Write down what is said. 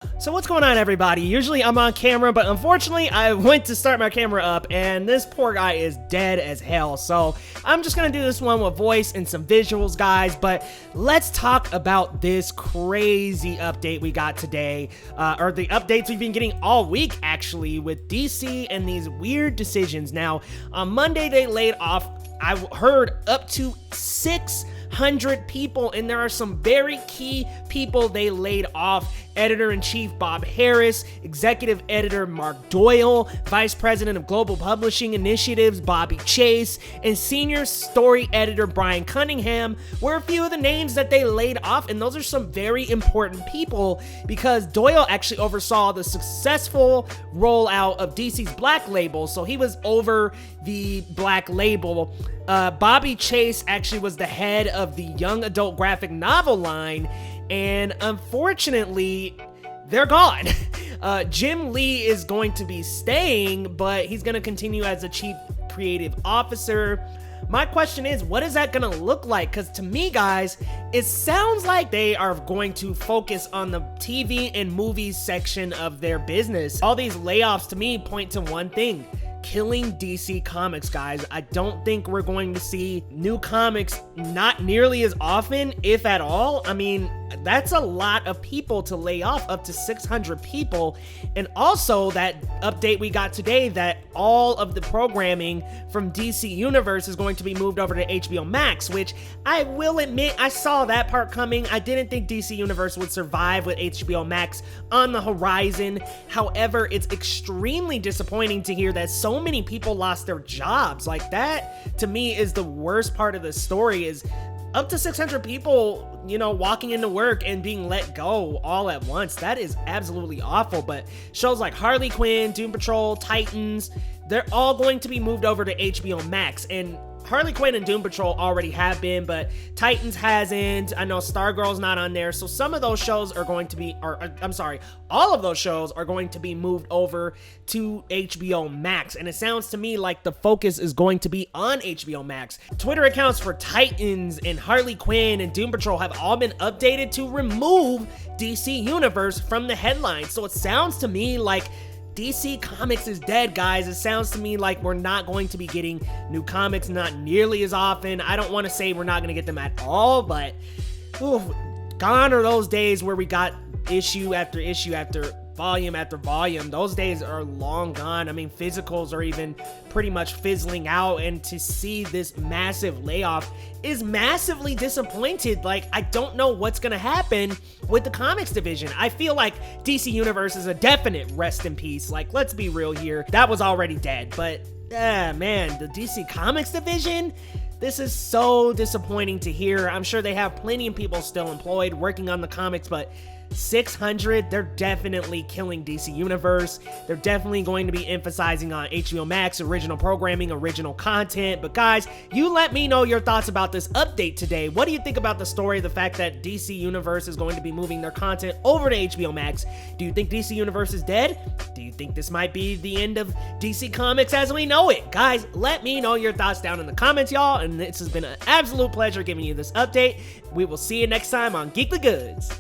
So what's going on, everybody? Usually I'm on camera, but unfortunately I went to start my camera up and this poor guy is dead as hell. So I'm just gonna do this one with voice and some visuals, guys. But let's talk about this crazy update we got today, or the updates we've been getting all week, actually, with DC and these weird decisions. Now, on Monday they laid off, I heard, up to 600 people, and there are some very key people they laid off. Editor-in-Chief Bob Harris, Executive Editor Mark Doyle, Vice President of Global Publishing Initiatives Bobby Chase, and Senior Story Editor Brian Cunningham were a few of the names that they laid off, and those are some very important people because Doyle actually oversaw the successful rollout of DC's Black Label, so he was over the Black Label. Bobby Chase actually was the head of the young adult graphic novel line, and unfortunately, they're gone. Jim Lee is going to be staying, but he's going to continue as the chief creative officer. My question is, what is that going to look like? Because to me, guys, it sounds like they are going to focus on the TV and movies section of their business. All these layoffs to me point to one thing: killing DC Comics, guys. I don't think we're going to see new comics not nearly as often, if at all. I mean, that's a lot of people to lay off, up to 600 people. And also that update we got today that all of the programming from DC Universe is going to be moved over to HBO Max, which I will admit, I saw that part coming. I didn't think DC Universe would survive with HBO Max on the horizon. However, it's extremely disappointing to hear that so many people lost their jobs. Like, that to me is the worst part of the story, is up to 600 people, you know, walking into work and being let go all at once. That is absolutely awful. But shows like Harley Quinn, Doom Patrol, Titans, they're all going to be moved over to HBO Max. And Harley Quinn and Doom Patrol already have been, but Titans hasn't. I know Stargirl's not on there. So some of those shows are going to be, all of those shows are going to be moved over to HBO Max. And it sounds to me like the focus is going to be on HBO Max. Twitter accounts for Titans and Harley Quinn and Doom Patrol have all been updated to remove DC Universe from the headlines. So it sounds to me like DC Comics is dead, guys. It sounds to me like we're not going to be getting new comics, not nearly as often. I don't want to say we're not going to get them at all, but gone are those days where we got issue after issue after volume after volume. Those days are long gone. I mean, physicals are even pretty much fizzling out, and to see this massive layoff is massively disappointed. Like, I don't know what's gonna happen with the comics division. I feel like DC Universe is a definite rest in peace. Like, let's be real here, that was already dead. But man, the DC Comics division, this is so disappointing to hear. I'm sure they have plenty of people still employed working on the comics, but 600, they're definitely killing DC Universe. They're definitely going to be emphasizing on HBO Max, original programming, original content. But guys, you let me know your thoughts about this update today. What do you think about the story, the fact that DC Universe is going to be moving their content over to HBO Max? Do you think DC Universe is dead? Do you think this might be the end of DC Comics as we know it? Guys, let me know your thoughts down in the comments, y'all. And this has been an absolute pleasure giving you this update. We will see you next time on Geekly Goods.